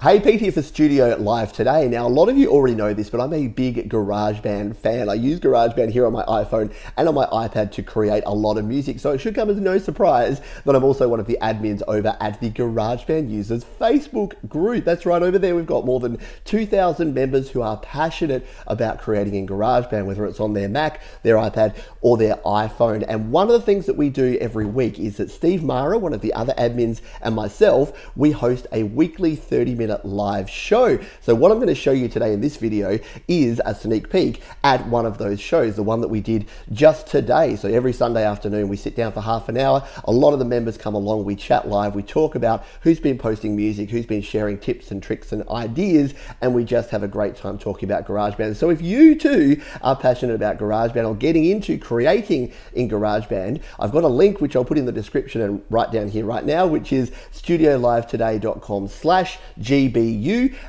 Hey, Pete here for Studio Live today. Now, a lot of you already know this, but I'm a big GarageBand fan. I use GarageBand here on my iPhone and on my iPad to create a lot of music, so it should come as no surprise that I'm also one of the admins over at the GarageBand Users Facebook group. That's right, over there we've got more than 2,000 members who are passionate about creating in GarageBand, whether it's on their Mac, their iPad, or their iPhone. And one of the things that we do every week is that Steve Marra, one of the other admins, and myself, we host a weekly 30-minute live show. So what I'm going to show you today in this video is a sneak peek at one of those shows, the one that we did just today. So every Sunday afternoon we sit down for half an hour, a lot of the members come along, we chat live, we talk about who's been posting music, who's been sharing tips and tricks and ideas, and we just have a great time talking about GarageBand. So if you too are passionate about GarageBand or getting into creating in GarageBand, I've got a link which I'll put in the description and right down here right now, which is studiolivetoday.com/GBU.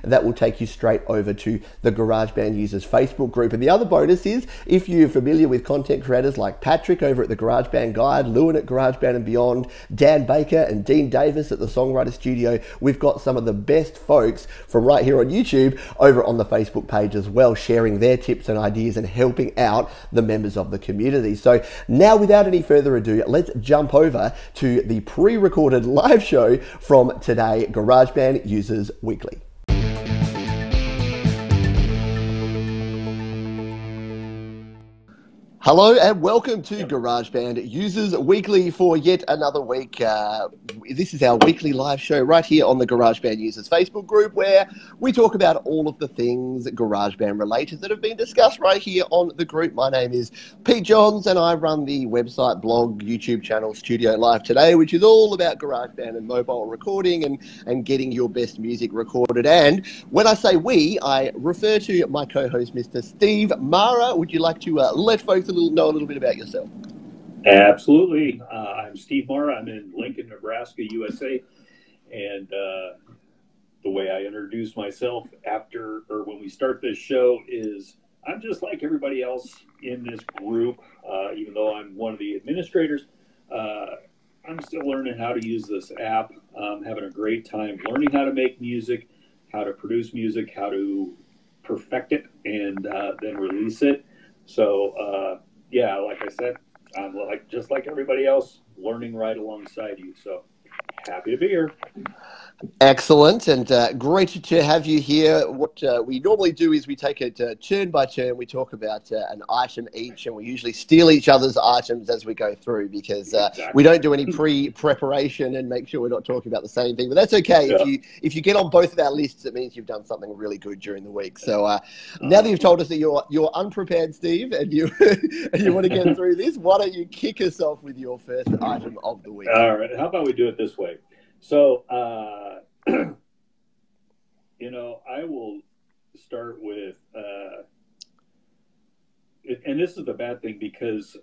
That will take you straight over to the GarageBand Users Facebook group. And the other bonus is, if you're familiar with content creators like Patrick over at the GarageBand Guide, Lewin at GarageBand and Beyond, Dan Baker and Dean Davis at the Songwriter Studio, we've got some of the best folks from right here on YouTube over on the Facebook page as well, sharing their tips and ideas and helping out the members of the community. So now, without any further ado, let's jump over to the pre-recorded live show from today, GarageBand Users Weekly. Hello and welcome to GarageBand Users Weekly for yet another week. This is our weekly live show right here on the GarageBand Users Facebook group, where we talk about all of the things GarageBand related that have been discussed right here on the group. My name is Pete Johns and I run the website, blog, YouTube channel Studio Live Today, which is all about GarageBand and mobile recording and getting your best music recorded. And when I say we, I refer to my co-host, Mr. Steve Marra. Would you like to let folks know a little bit about yourself? Absolutely. I'm Steve Marra. I'm in Lincoln, Nebraska, USA. And the way I introduce myself when we start this show is I'm just like everybody else in this group. Even though I'm one of the administrators, I'm still learning how to use this app. I'm having a great time learning how to make music, how to produce music, how to perfect it, and then release it. So, yeah, like I said, I'm just like everybody else, learning right alongside you. So happy to be here. Excellent, and great to have you here. What we normally do is we take it turn by turn. We talk about an item each, and we usually steal each other's items as we go through, because exactly. We don't do any pre-preparation and make sure we're not talking about the same thing. But that's okay. Yeah. If you get on both of our lists, it means you've done something really good during the week. So now that you've told us that you're unprepared, Steve, and you and you want to get through this, why don't you kick us off with your first item of the week? All right. How about we do it this way? So, I will start with, and this is the bad thing, because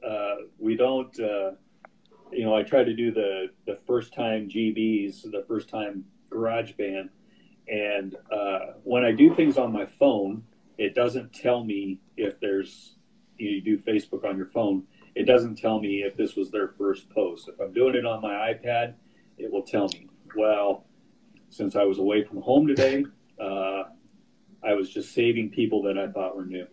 we don't, I try to do the first time GBs, the first time GarageBand, and when I do things on my phone, it doesn't tell me if you do Facebook on your phone, it doesn't tell me if this was their first post. If I'm doing it on my iPad, it will tell me. Well, since I was away from home today, I was just saving people that I thought were new.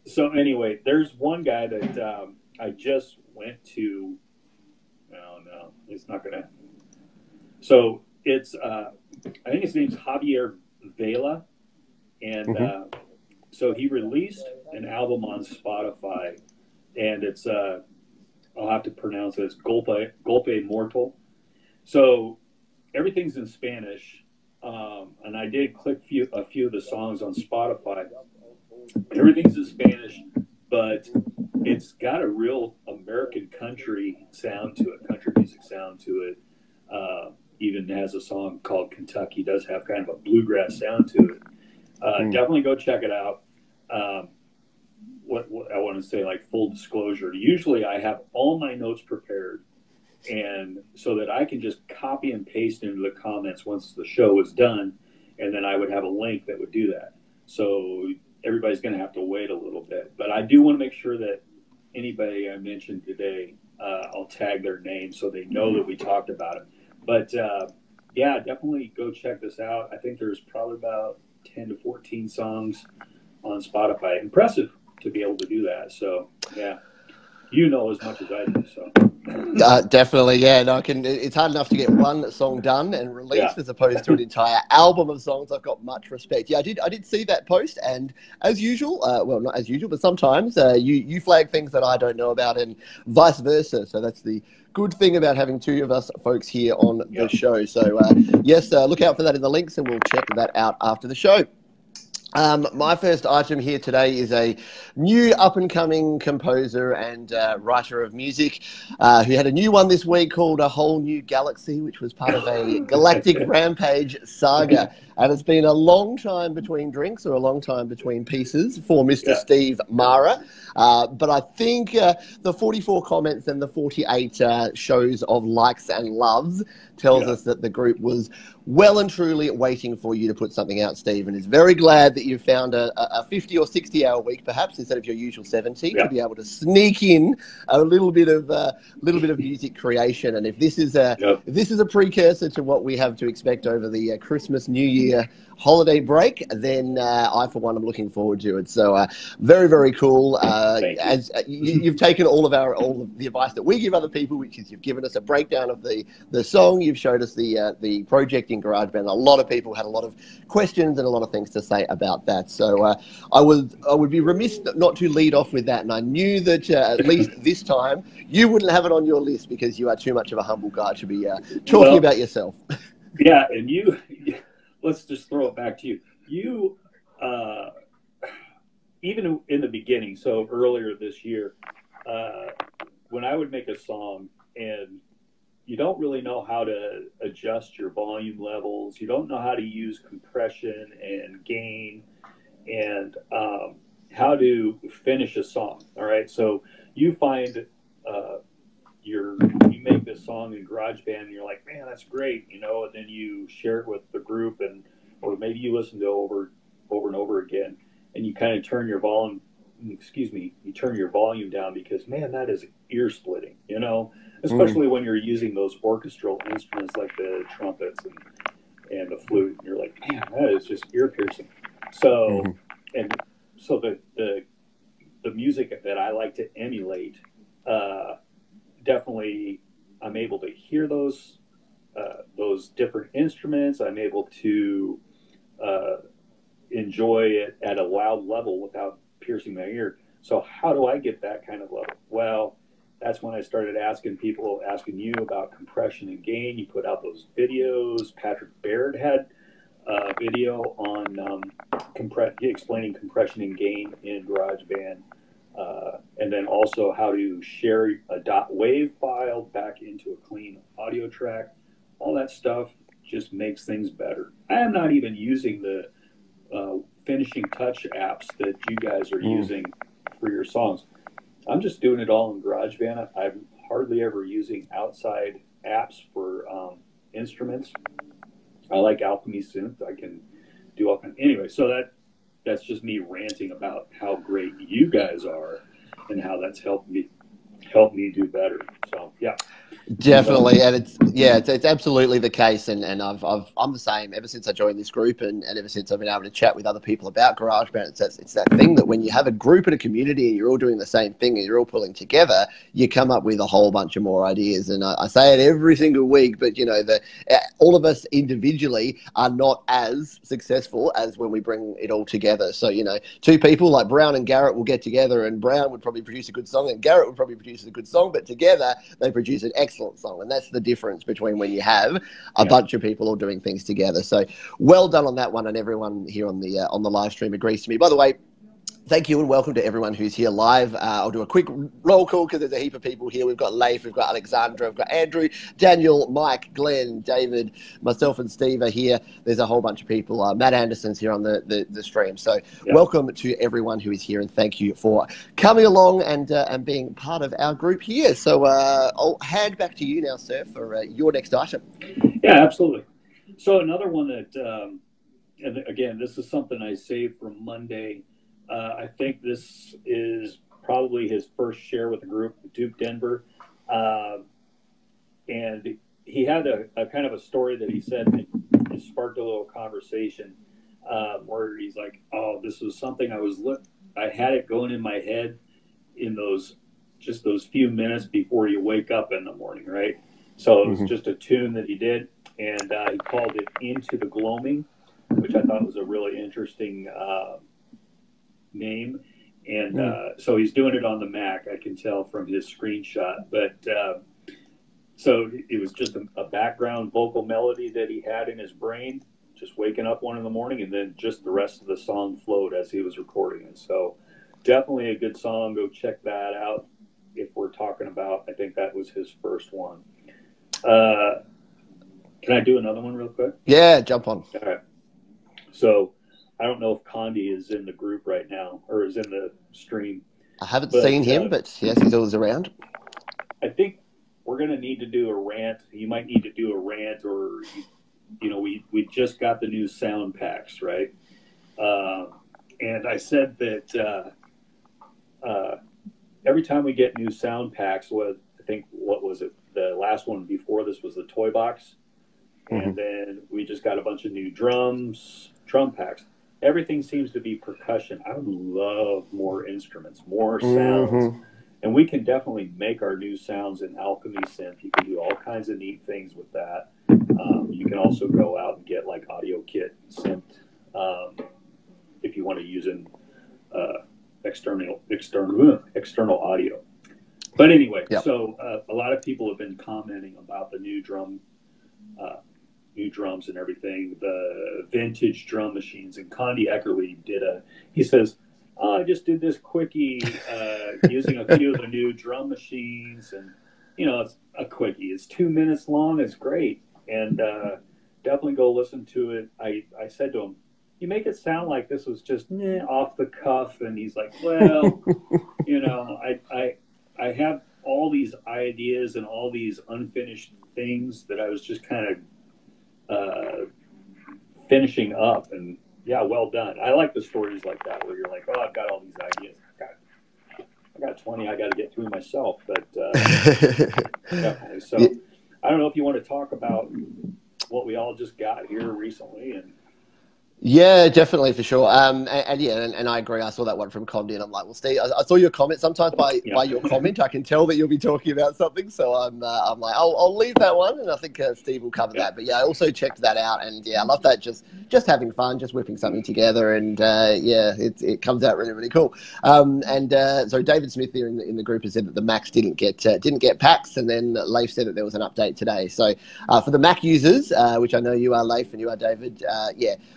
So anyway, there's one guy that I just went to. Oh, no, it's not going to. So it's, I think his name's Javi Vela. And so he released an album on Spotify. And it's, I'll have to pronounce it as Gople Mortal. So everything's in Spanish, and I did click a few of the songs on Spotify. Everything's in Spanish, but it's got a real American country sound to it, country music sound to it. Even has a song called Kentucky, does have kind of a bluegrass sound to it. Definitely go check it out. What I want to say, like full disclosure, usually I have all my notes prepared, and so that I can just copy and paste into the comments once the show is done, and then I would have a link that would do that. So everybody's going to have to wait a little bit. But I do want to make sure that anybody I mentioned today, I'll tag their name so they know that we talked about it. But yeah, definitely go check this out. I think there's probably about 10 to 14 songs on Spotify. Impressive to be able to do that. So yeah, you know as much as I do. So Definitely, yeah. No, I can. It's hard enough to get one song done and yeah, released, as opposed to an entire album of songs. I've got much respect. Yeah, I did see that post, and as usual, well, not as usual, but sometimes you flag things that I don't know about, and vice versa. So that's the good thing about having two of us folks here on the yeah, show. So yes, look out for that in the links, and we'll check that out after the show. My first item here today is a new up-and-coming composer and writer of music who had a new one this week called A Whole New Galaxy, which was part of a galactic rampage saga. And it's been a long time between drinks, or a long time between pieces, for Mr. yeah, Steve Marra. But I think the 44 comments and the 48 shows of likes and loves tells yeah, us that the group was well and truly waiting for you to put something out, Steve, and is very glad that you've found a 50 or 60 hour week, perhaps instead of your usual 70, to yeah. be able to sneak in a little bit of music creation. And if this is Yep. a precursor to what we have to expect over the Christmas New Year holiday break, then I, for one, am looking forward to it. So very, very cool. Thank you. As you've taken all of the advice that we give other people, which is you've given us a breakdown of the song, you've showed us the project in GarageBand. A lot of people had a lot of questions and a lot of things to say about that. So I would be remiss not to lead off with that. And I knew that at least this time you wouldn't have it on your list because you are too much of a humble guy to be talking Well, about yourself. yeah, and you, let's just throw it back to you. You, uh, even in the beginning, so earlier this year, uh, when I would make a song and you don't really know how to adjust your volume levels, you don't know how to use compression and gain, and how to finish a song. All right, so you find uh, you make this song in GarageBand, and you're like, man, that's great, and then you share it with the group, and or maybe you listen to it over and over again, and you kind of turn your volume. Excuse me, you turn your volume down because man, that is ear splitting. Mm, Especially when you're using those orchestral instruments like the trumpets and the flute. And you're like, man, that is just ear piercing. So, mhm, and so the music that I like to emulate, uh, definitely, I'm able to hear those different instruments. I'm able to uh, enjoy it at a loud level without piercing my ear. So how do I get that kind of level? Well, that's when I started asking you about compression and gain. You put out those videos. Patrick Baird had a video on explaining compression and gain in GarageBand, and then also how to share a .wav file back into a clean audio track. All that stuff just makes things better. I am not even using the finishing touch apps that you guys are mm. using for your songs. I'm just doing it all in GarageBand. I'm hardly ever using outside apps for instruments. I like Alchemy Synth. I can do all kinds. Anyway, so that's just me ranting about how great you guys are and how that's helped me do better. So yeah, move on. Definitely, and it's absolutely the case, and I'm the same ever since I joined this group, and ever since I've been able to chat with other people about GarageBand. It's that thing that when you have a group and a community and you're all doing the same thing and you're all pulling together, you come up with a whole bunch of more ideas. And I say it every single week, but all of us individually are not as successful as when we bring it all together. So two people like Brown and Garrett will get together, and Brown would probably produce a good song, and Garrett would probably produce a good song, but together they produce an excellent song. And that's the difference between when you have a Yeah. bunch of people all doing things together. So well done on that one, and everyone here on the live stream agrees to me. By the way, thank you and welcome to everyone who's here live. I'll do a quick roll call because there's a heap of people here. We've got Leif, we've got Alexandra, we've got Andrew, Daniel, Mike, Glenn, David, myself and Steve are here. There's a whole bunch of people. Matt Anderson's here on the stream. So Yeah. welcome to everyone who is here, and thank you for coming along and being part of our group here. So I'll hand back to you now, sir, for your next item. Yeah, absolutely. So another one that, and again, this is something I saved for Monday. I think this is probably his first share with the group, Duke Denver, and he had a kind of a story that he said that it sparked a little conversation where he's like, "Oh, this was something I had it going in my head in those few minutes before you wake up in the morning, right?" So it was just a tune that he did, and he called it "Into the Gloaming," which I thought was a really interesting name. And so he's doing it on the Mac. I can tell from his screenshot, but. So it was just a background vocal melody that he had in his brain, just waking up one in the morning, and then just the rest of the song flowed as he was recording it. So definitely a good song. Go check that out if we're talking about, I think that was his first one. Can I do another one real quick? Yeah, jump on. All right. So I don't know if Condi is in the group right now or is in the stream. I haven't seen him, but yes, he's always around. I think we're going to need to do a rant. You might need to do a rant, or we just got the new sound packs, right? And I said that every time we get new sound packs, what was it? The last one before this was the toy box, and then we just got a bunch of new drum packs. Everything seems to be percussion. I would love more instruments, more sounds. And we can definitely make our new sounds in Alchemy Synth. You can do all kinds of neat things with that. You can also go out and get like Audio Kit Synth if you want to use an external audio. But anyway, so a lot of people have been commenting about the new drums and everything, the vintage drum machines. And Condi Eckerly he says, "Oh, I just did this quickie using a few of the new drum machines, and it's a quickie. It's 2 minutes long. It's great, and definitely go listen to it." I said to him, "You make it sound like this was just off the cuff," and he's like, "Well, I have all these ideas and all these unfinished things that I was just kind of finishing up and." Yeah, well done. I like the stories like that where you're like, "Oh, I've got all these ideas. I got 20 I got to get through myself." But definitely. So I don't know if you want to talk about what we all just got here recently. Yeah, definitely, for sure. And I agree. I saw that one from Condi, and I'm like, well, Steve, I saw your comment. Sometimes by your comment, I can tell that you'll be talking about something. So I'm like, I'll leave that one, and I think Steve will cover that. But yeah, I also checked that out, and yeah, I love that. Just having fun, just whipping something together, and it comes out really, really cool. So David Smith here in the group has said that the Macs didn't get packs, and then Leif said that there was an update today. So for the Mac users, which I know you are, Leif, and you are, David,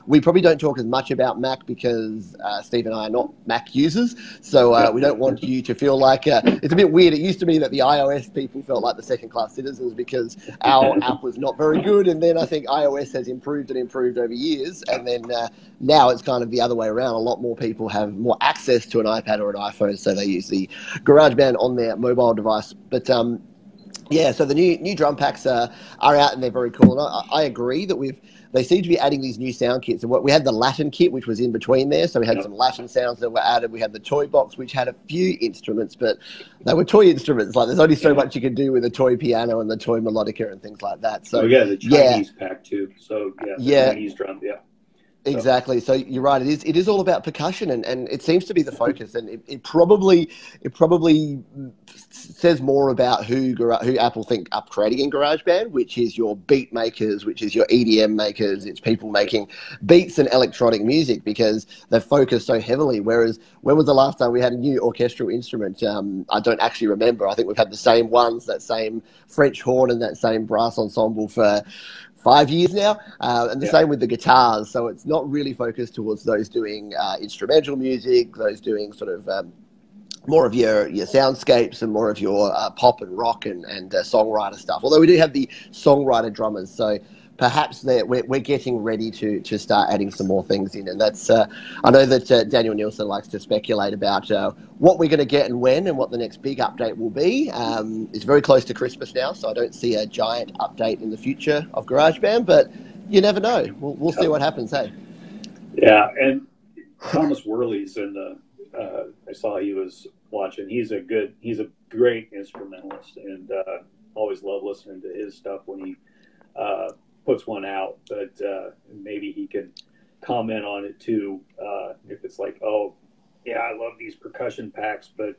we probably don't talk as much about Mac because Steve and I are not Mac users, so we don't want you to feel like it's a bit weird. It used to be that the iOS people felt like the second-class citizens because our app was not very good, and then I think iOS has improved over years, and then now it's kind of the other way around. A lot more people have more access to an iPad or an iPhone, so they use the GarageBand on their mobile device. But yeah, so the new drum packs are out, and they're very cool. And I agree that they seem to be adding these new sound kits. And we had the Latin kit, which was in between there. So we had some Latin sounds that were added. We had the toy box, which had a few instruments, but they were toy instruments. Like there's only so much you can do with a toy piano and the toy melodica and things like that. So the Chinese pack too. So Chinese drum, Exactly. So you're right. It is all about percussion, and it seems to be the focus. And it probably says more about who Apple think upgrading in GarageBand, which is your beat makers, which is your EDM makers. It's people making beats and electronic music because they focus so heavily. Whereas when was the last time we had a new orchestral instrument? I don't actually remember. I think we've had the same ones, that same French horn and that same brass ensemble for 5 years now, and the same with the guitars. So it's not really focused towards those doing instrumental music, those doing sort of more of your soundscapes and more of your pop and rock and songwriter stuff. Although we do have the songwriter drummers, so perhaps we're getting ready to start adding some more things in. And that's I know that Daniel Nielsen likes to speculate about what we're going to get and when, and what the next big update will be. It's very close to Christmas now, so I don't see a giant update in the future of GarageBand, but you never know. We'll see what happens, hey? Yeah, and Thomas Worley's in the I saw he was watching. He's a great instrumentalist, and always love listening to his stuff when he puts one out. But maybe he can comment on it too, if it's like, oh, yeah, I love these percussion packs, but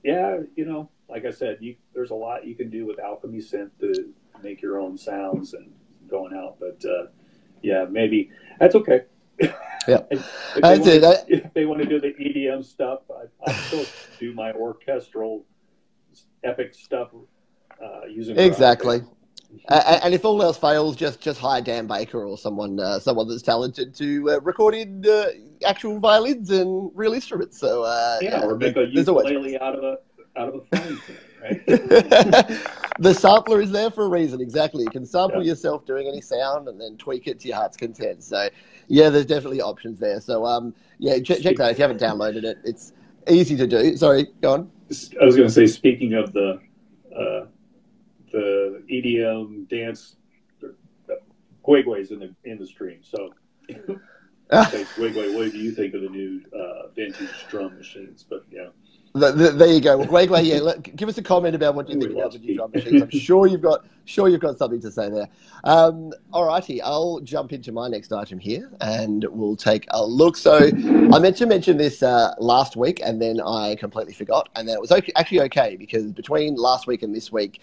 yeah, you know, like I said, there's a lot you can do with Alchemy Synth to make your own sounds and going out. But yeah, maybe that's okay. Yeah, if they want to do the EDM stuff, I still do my orchestral epic stuff using exactly. And if all else fails, just hire Dan Baker or someone that's talented to record in actual violins and real instruments. So yeah, or make a ukulele out of a frying pan, right? The sampler is there for a reason. Exactly, you can sample yourself doing any sound and then tweak it to your heart's content. So yeah, there's definitely options there. So yeah, check that if you haven't downloaded it. It's easy to do. Sorry, go on. I was going to say, speaking of the EDM dance, Guigwe's in the stream. So, Guigwe, what do you think of the new vintage drum machines? But yeah. There you go. Well, Guigwe, yeah, give us a comment about what you think about the new drum machines. I'm sure you've got something to say there. All righty, I'll jump into my next item here, and we'll take a look. So I meant to mention this last week, and then I completely forgot, and then it was actually okay, because between last week and this week,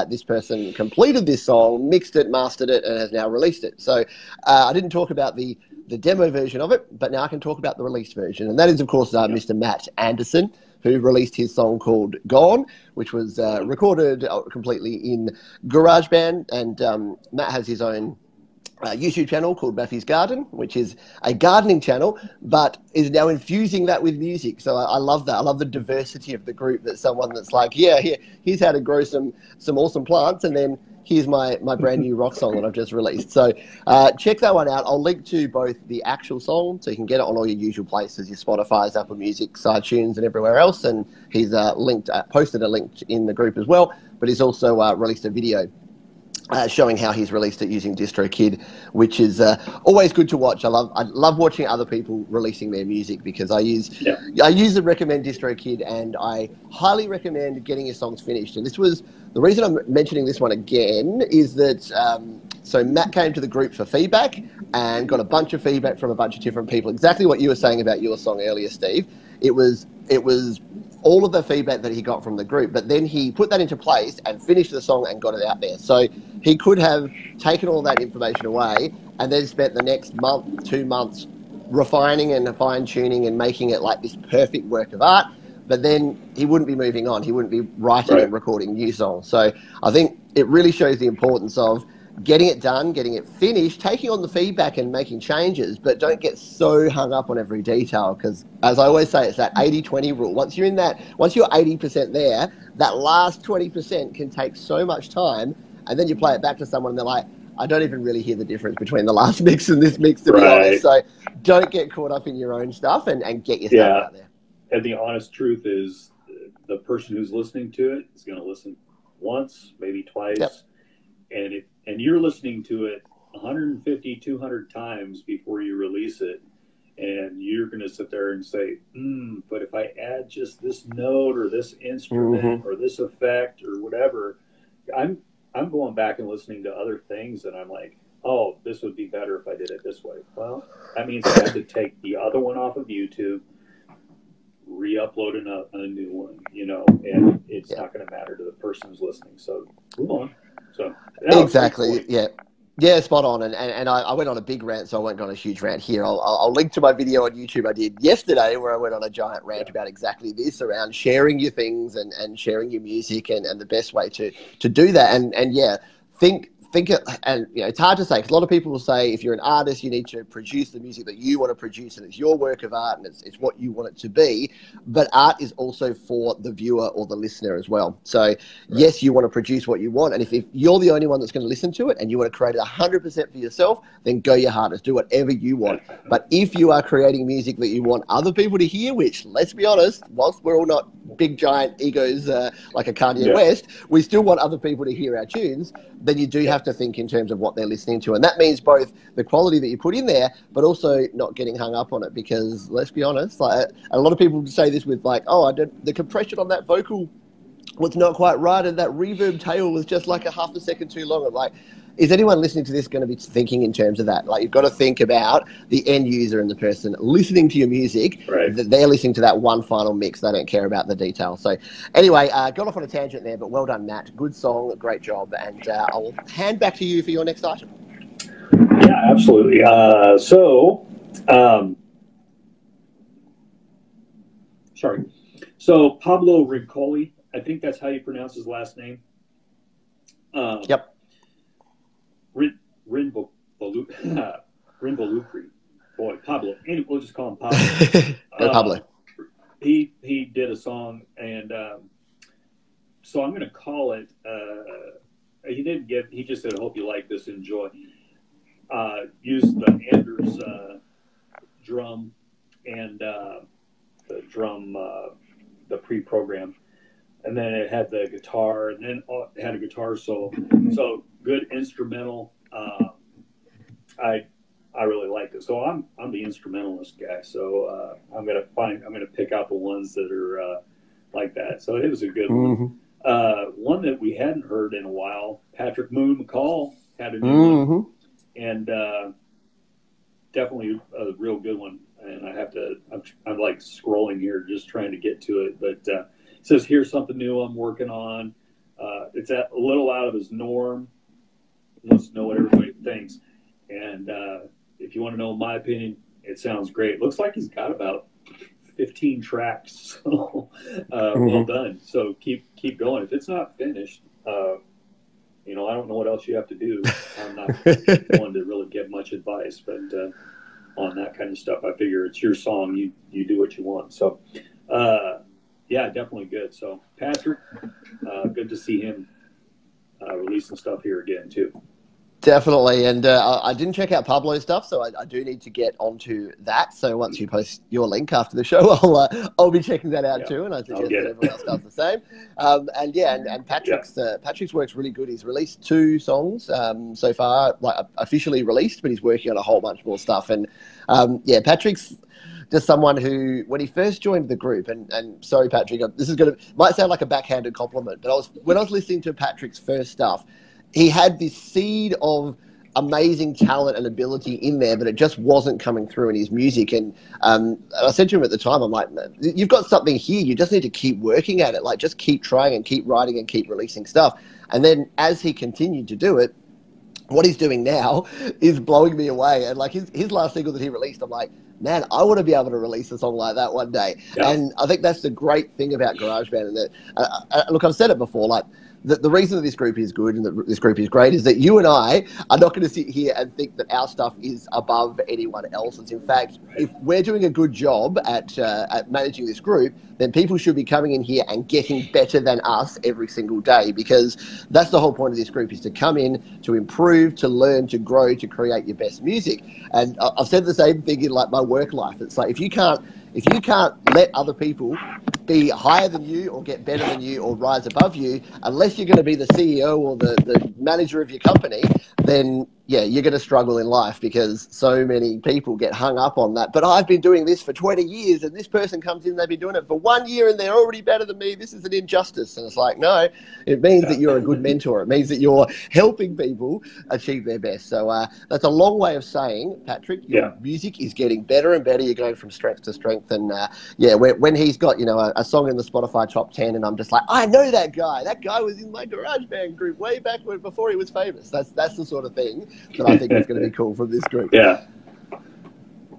this person completed this song, mixed it, mastered it, and has now released it. So I didn't talk about the demo version of it, but now I can talk about the released version, and that is, of course, Mr. Matt Anderson, who released his song called Gone, which was recorded completely in GarageBand. And Matt has his own YouTube channel called Matthew's Garden, which is a gardening channel, but is now infusing that with music. So I love that. I love the diversity of the group. That someone that's like, yeah, here's how to grow some awesome plants, and then here's my brand new rock song that I've just released. So check that one out. I'll link to both the actual song, so you can get it on all your usual places, your Spotify's, Apple Music, iTunes, and everywhere else. And he's posted a link in the group as well, but he's also released a video showing how he's released it using DistroKid, which is always good to watch. I love watching other people releasing their music, because I use and recommend DistroKid, and I highly recommend getting your songs finished. And this was the reason I'm mentioning this one again, is that so Matt came to the group for feedback and got a bunch of feedback from a bunch of different people. Exactly what you were saying about your song earlier, Steve. It was all of the feedback that he got from the group, but then he put that into place and finished the song and got it out there. So he could have taken all that information away and then spent the next month, 2 months refining and fine-tuning and making it like this perfect work of art, but then he wouldn't be moving on. He wouldn't be writing and recording new songs. So I think it really shows the importance of getting it done, getting it finished, taking on the feedback and making changes, but don't get so hung up on every detail, because as I always say, it's that 80-20 rule. Once you're 80% there, that last 20% can take so much time, and then you play it back to someone and they're like, I don't even really hear the difference between the last mix and this mix, to be honest. So don't get caught up in your own stuff and get your stuff out there. And the honest truth is, the person who's listening to it is going to listen once, maybe twice, and you're listening to it 150, 200 times before you release it, and you're going to sit there and say, but if I add just this note or this instrument or this effect or whatever, I'm going back and listening to other things, and I'm like, oh, this would be better if I did it this way. Well, that means I have to take the other one off of YouTube, re-upload a new one, and it's not going to matter to the person who's listening. So move on. So exactly, yeah, spot on. And I went on a big rant, so I won't go on a huge rant here. I'll link to my video on YouTube I did yesterday, where I went on a giant rant about exactly this, around sharing your things and sharing your music and the best way to do that. And yeah, think, and it's hard to say, because a lot of people will say, if you're an artist, you need to produce the music that you want to produce, and it's your work of art, and it's what you want it to be. But art is also for the viewer or the listener as well. So yes, you want to produce what you want, and if you're the only one that's going to listen to it, and you want to create it 100% for yourself, then go your hardest, do whatever you want. But if you are creating music that you want other people to hear, which, let's be honest, whilst we're all not big giant egos like a Kanye West, we still want other people to hear our tunes, then you do have to think in terms of what they're listening to. And that means both the quality that you put in there, but also not getting hung up on it, because let's be honest, like, a lot of people say this with like, oh, the compression on that vocal was not quite right, and that reverb tail was just like a half a second too long. I'm like, is anyone listening to this going to be thinking in terms of that? Like, you've got to think about the end user and the person listening to your music. Right. That they're listening to that one final mix. They don't care about the details. So anyway, got off on a tangent there, but well done, Matt. Good song, great job. And I'll hand back to you for your next item. Yeah, absolutely. So Pablo Rincoli, I think that's how you pronounce his last name. Yep. Rinvolukri. Boy, Pablo. We'll just call him Pablo. Go Pablo. He did a song, and so I'm going to call it. He just said, "I hope you like this, enjoy." Used the Anders drum and the drum, the pre-program, and then it had the guitar, and then it had a guitar solo. So good instrumental. I really like it. So I'm the instrumentalist guy. So I'm gonna pick out the ones that are like that. So it was a good one. One that we hadn't heard in a while. Patrick Moon McCall had a new one, and definitely a real good one. And I'm like scrolling here, just trying to get to it. But it says, here's something new I'm working on. It's a little out of his norm. He wants to know what everybody thinks. And if you want to know my opinion, it sounds great. Looks like he's got about 15 tracks. So well done. So keep going. If it's not finished, I don't know what else you have to do. I'm not one to really give much advice, but on that kind of stuff, I figure it's your song. You do what you want. So, yeah, definitely good. So, Patrick, good to see him releasing stuff here again too. Definitely, and I didn't check out Pablo's stuff, so I do need to get onto that. So once you post your link after the show, I'll be checking that out too, and I suggest that everyone else does the same. And Patrick's work's really good. He's released 2 songs so far, like officially released, but he's working on a whole bunch more stuff. And Patrick's just someone who, when he first joined the group, and sorry, Patrick, this is might sound like a backhanded compliment, but when I was listening to Patrick's first stuff, he had this seed of amazing talent and ability in there, but it just wasn't coming through in his music. And I said to him at the time, I'm like, you've got something here. You just need to keep working at it. Like, just keep trying and keep writing and keep releasing stuff. And then as he continued to do it, what he's doing now is blowing me away. And like his last single that he released, I'm like, man, I want to be able to release a song like that one day. Yeah. And I think that's the great thing about GarageBand. And that, look, I've said it before, like, the reason that this group is good and that this group is great is that you and I are not going to sit here and think that our stuff is above anyone else's. In fact, if we're doing a good job at managing this group, then people should be coming in here and getting better than us every single day, because that's the whole point of this group, is to come in, to improve, to learn, to grow, to create your best music. And I've said the same thing in like my work life. It's like, if you can't let other people be higher than you or get better than you or rise above you, unless you're going to be the CEO or the manager of your company, then yeah, you're going to struggle in life, because so many people get hung up on that. But I've been doing this for 20 years and this person comes in, they've been doing it for 1 year and they're already better than me. This is an injustice. And it's like, no, it means that you're a good mentor. It means that you're helping people achieve their best. So that's a long way of saying, Patrick, your music is getting better and better. You're going from strength to strength. And when he's got, a song in the Spotify top 10 and I'm just like, I know that guy. That guy was in my GarageBand group way back before he was famous. That's the sort of thing that I think is going to be cool from this group. Yeah.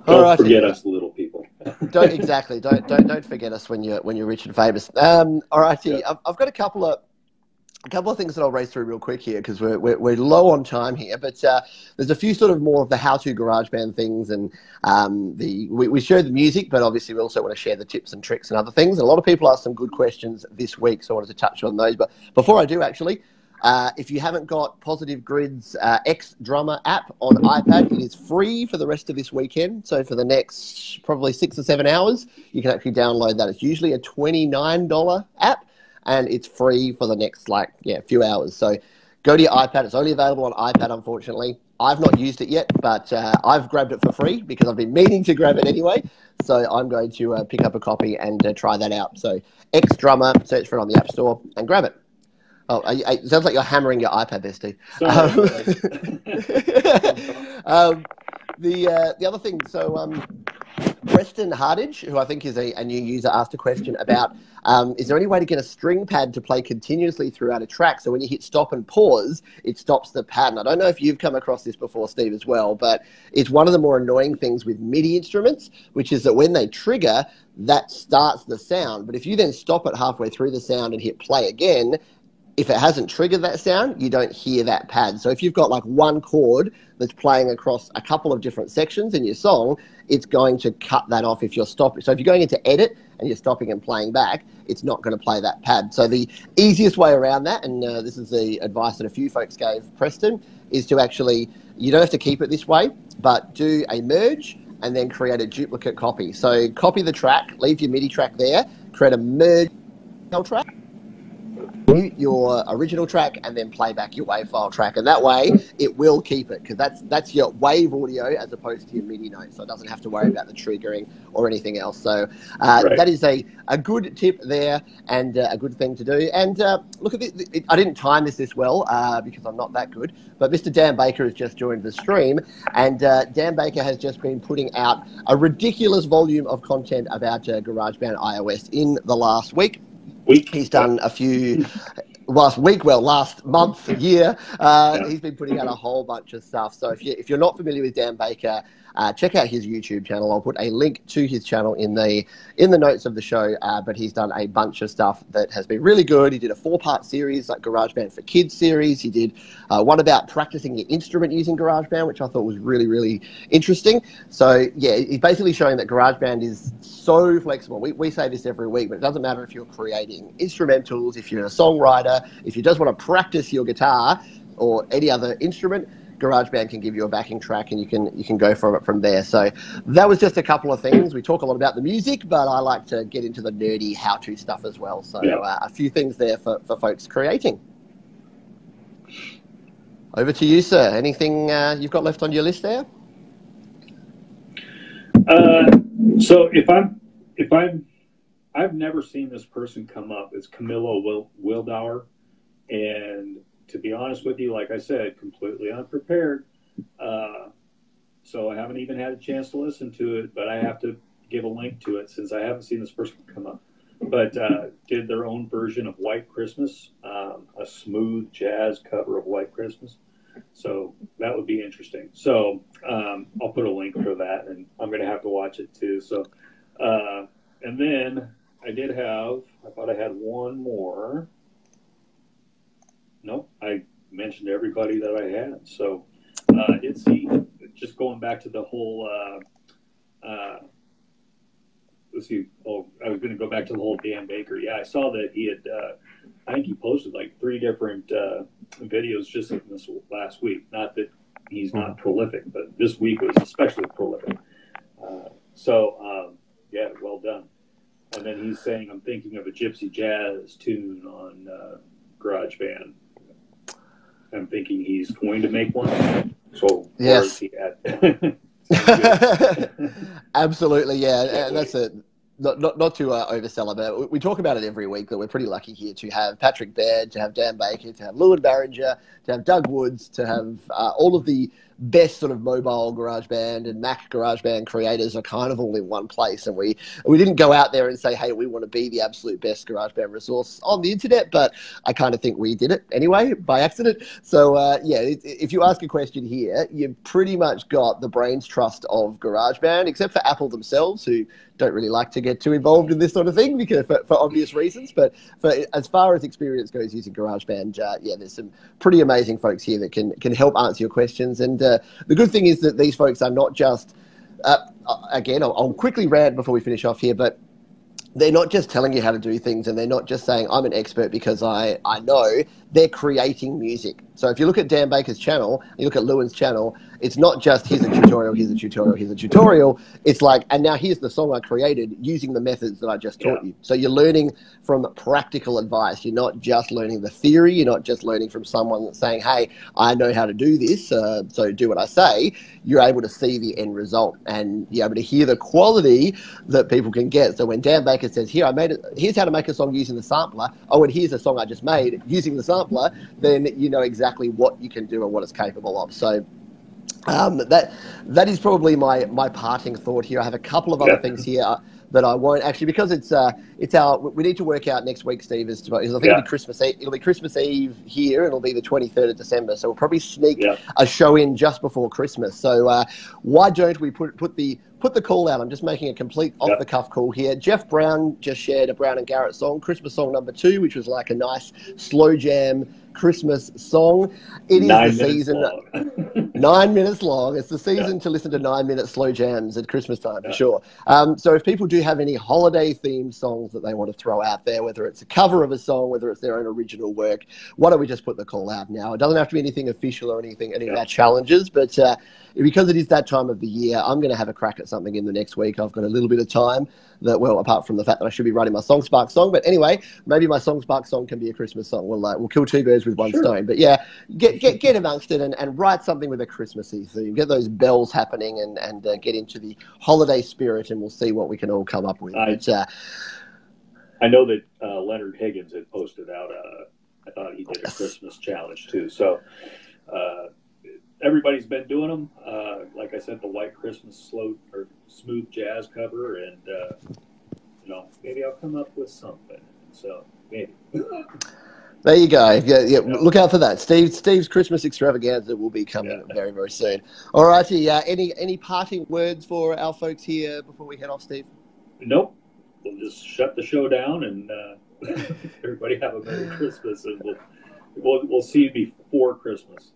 Don't forget us, little people. Don't forget us when you're rich and famous. All righty, I've got a couple of things that I'll race through real quick here, because we're low on time here. But there's a few sort of more of the how-to GarageBand things, and we share the music, but obviously we also want to share the tips and tricks and other things. And a lot of people asked some good questions this week, so I wanted to touch on those. But before I do, actually, if you haven't got Positive Grid's X Drummer app on iPad, it is free for the rest of this weekend. So for the next probably 6 or 7 hours, you can actually download that. It's usually a $29 app, and it's free for the next few hours. So go to your iPad. It's only available on iPad, unfortunately. I've not used it yet, but I've grabbed it for free because I've been meaning to grab it anyway. So I'm going to pick up a copy and try that out. So X Drummer, search for it on the App Store and grab it. Oh, it sounds like you're hammering your iPad there, Steve. Sorry. The other thing, so Preston Hardage, who I think is a new user, asked a question about, is there any way to get a string pad to play continuously throughout a track? So when you hit stop and pause, it stops the pad. And I don't know if you've come across this before, Steve, as well, but it's one of the more annoying things with MIDI instruments, which is that when they trigger, that starts the sound. But if you then stop it halfway through the sound and hit play again, if it hasn't triggered that sound, you don't hear that pad. So if you've got like one chord that's playing across a couple of different sections in your song, it's going to cut that off if you're stopping. So if you're going into edit and you're stopping and playing back, it's not going to play that pad. So the easiest way around that, and this is the advice that a few folks gave Preston, is to actually, you don't have to keep it this way, but do a merge and then create a duplicate copy. So copy the track, leave your MIDI track there, create a merge track, mute your original track and then play back your WAV file track, and that way it will keep it, because that's your WAV audio as opposed to your MIDI note, so it doesn't have to worry about the triggering or anything else. So right. That is a good tip there, and a good thing to do. And look at this, I didn't time this well because I'm not that good, but Mr. Dan Baker has just joined the stream, and Dan Baker has just been putting out a ridiculous volume of content about GarageBand iOS in the last week. He's done a few last month, year. He's been putting out a whole bunch of stuff. So if you're not familiar with Dan Baker, check out his YouTube channel. I'll put a link to his channel in the notes of the show. But he's done a bunch of stuff that has been really good. He did a 4-part series, like GarageBand for Kids series. He did one about practicing your instrument using GarageBand, which I thought was really, really interesting. So yeah, he's basically showing that GarageBand is so flexible. We say this every week, but it doesn't matter if you're creating instrumentals, if you're a songwriter, if you just want to practice your guitar or any other instrument, GarageBand can give you a backing track, and you can go from there. So that was just a couple of things. We talk a lot about the music, but I like to get into the nerdy how-to stuff as well. So a few things there for folks creating. Over to you, sir. Anything you've got left on your list there? So I've never seen this person come up. It's Camilo Wildauer, and to be honest with you, like I said, completely unprepared. So I haven't even had a chance to listen to it, but I have to give a link to it since I haven't seen this person come up. But did their own version of White Christmas, a smooth jazz cover of White Christmas. So that would be interesting. So I'll put a link for that, and I'm going to have to watch it too. So, and then I thought I had one more. Nope, I mentioned everybody that I had. So I did see, just going back to the whole, let's see, I was going to go back to the whole Dan Baker. Yeah, I saw that he had, I think he posted like 3 different videos just in this last week. Not that he's not prolific, but this week was especially prolific. Yeah, well done. And then he's saying, I'm thinking of a gypsy jazz tune on GarageBand. I'm thinking he's going to make one. So yes, where is he at? Absolutely, yeah. And that's it. Not to oversell it, but we talk about it every week that we're pretty lucky here to have Patrick Baird, to have Dan Baker, to have Lewin Barringer, to have Doug Woods, to have all of the best sort of mobile GarageBand and Mac GarageBand creators are kind of all in one place. And we didn't go out there and say, hey, we want to be the absolute best GarageBand resource on the internet, but I kind of think we did it anyway by accident. So yeah, if you ask a question here, you've pretty much got the brains trust of GarageBand, except for Apple themselves, who don't really like to get too involved in this sort of thing because for obvious reasons. But as far as experience goes using GarageBand, yeah, there's some pretty amazing folks here that can help answer your questions. And the good thing is that these folks are not just, again, I'll quickly rant before we finish off here, but they're not just telling you how to do things, and they're not just saying, I'm an expert because I know. They're creating music. So if you look at Dan Baker's channel, you look at Lewin's channel, it's not just here's a tutorial, here's a tutorial, here's a tutorial. It's like, and now here's the song I created using the methods that I just taught you. So you're learning from practical advice. You're not just learning the theory. You're not just learning from someone that's saying, hey, I know how to do this, so do what I say. You're able to see the end result and you're able to hear the quality that people can get. So when Dan Baker says, here, I made it, here's how to make a song using the sampler. Oh, and here's a song I just made using the sampler, then you know exactly what you can do and what it's capable of. So that is probably my parting thought here. I have a couple of other things here that I won't actually, because it's our, we need to work out next week, Steve, because I think it'll be Christmas Eve. It'll be Christmas Eve here, and it'll be the 23rd of December. So we'll probably sneak a show in just before Christmas. So why don't we put the call out? I'm just making a complete off the cuff call here. Jeff Brown just shared a Brown and Garrett song, Christmas song number 2, which was like a nice slow jam Christmas song. It is the season. 9 minutes long. It's the season to listen to 9-minute slow jams at Christmas time for sure. So if people do have any holiday themed songs that they want to throw out there, whether it's a cover of a song, whether it's their own original work, why don't we just put the call out now? It doesn't have to be anything official or anything, any of our challenges, but because it is that time of the year, I'm going to have a crack at something in the next week. I've got a little bit of time that, well, apart from the fact that I should be writing my Song Spark song, but anyway, maybe my Song Spark song can be a Christmas song. We'll kill two birds with one stone. But yeah, get amongst it and write something with a Christmassy theme. Get those bells happening and get into the holiday spirit, and we'll see what we can all come up with. I know that Leonard Higgins had posted out, I thought he did a Christmas challenge too. So everybody's been doing them. Like I said, the White Christmas slow or smooth jazz cover, and maybe I'll come up with something. So maybe. There you go. Yeah. Look out for that. Steve's Christmas extravaganza will be coming very, very soon. All righty. Any parting words for our folks here before we head off, Steve? Nope. We'll just shut the show down and everybody have a Merry Christmas, and we'll see you before Christmas.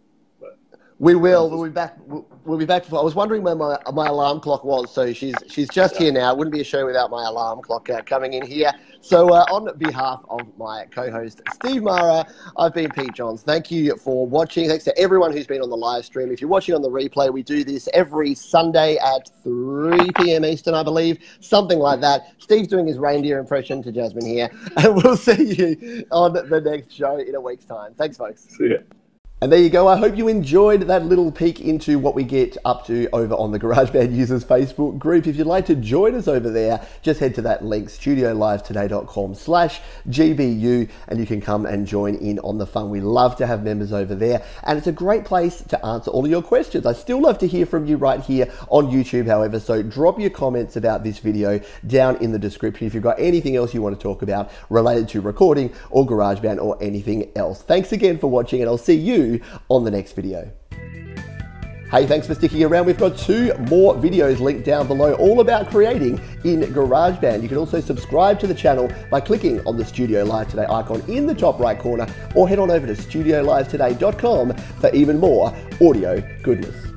We will. We'll be back. We'll be back. I was wondering where my alarm clock was. So she's just here now. It wouldn't be a show without my alarm clock coming in here. So on behalf of my co-host Steve Marra, I've been Pete Johns. Thank you for watching. Thanks to everyone who's been on the live stream. If you're watching on the replay, we do this every Sunday at 3 p.m. Eastern, I believe, something like that. Steve's doing his reindeer impression to Jasmine here, and we'll see you on the next show in a week's time. Thanks, folks. See ya. And there you go. I hope you enjoyed that little peek into what we get up to over on the GarageBand users Facebook group. If you'd like to join us over there, just head to that link, studiolivetoday.com/GBU, and you can come and join in on the fun. We love to have members over there, and it's a great place to answer all of your questions. I still love to hear from you right here on YouTube, however, so drop your comments about this video down in the description if you've got anything else you want to talk about related to recording or GarageBand or anything else. Thanks again for watching, and I'll see you on the next video. Hey, thanks for sticking around. We've got 2 more videos linked down below, all about creating in GarageBand. You can also subscribe to the channel by clicking on the Studio Live Today icon in the top right corner, or head on over to studiolivetoday.com for even more audio goodness.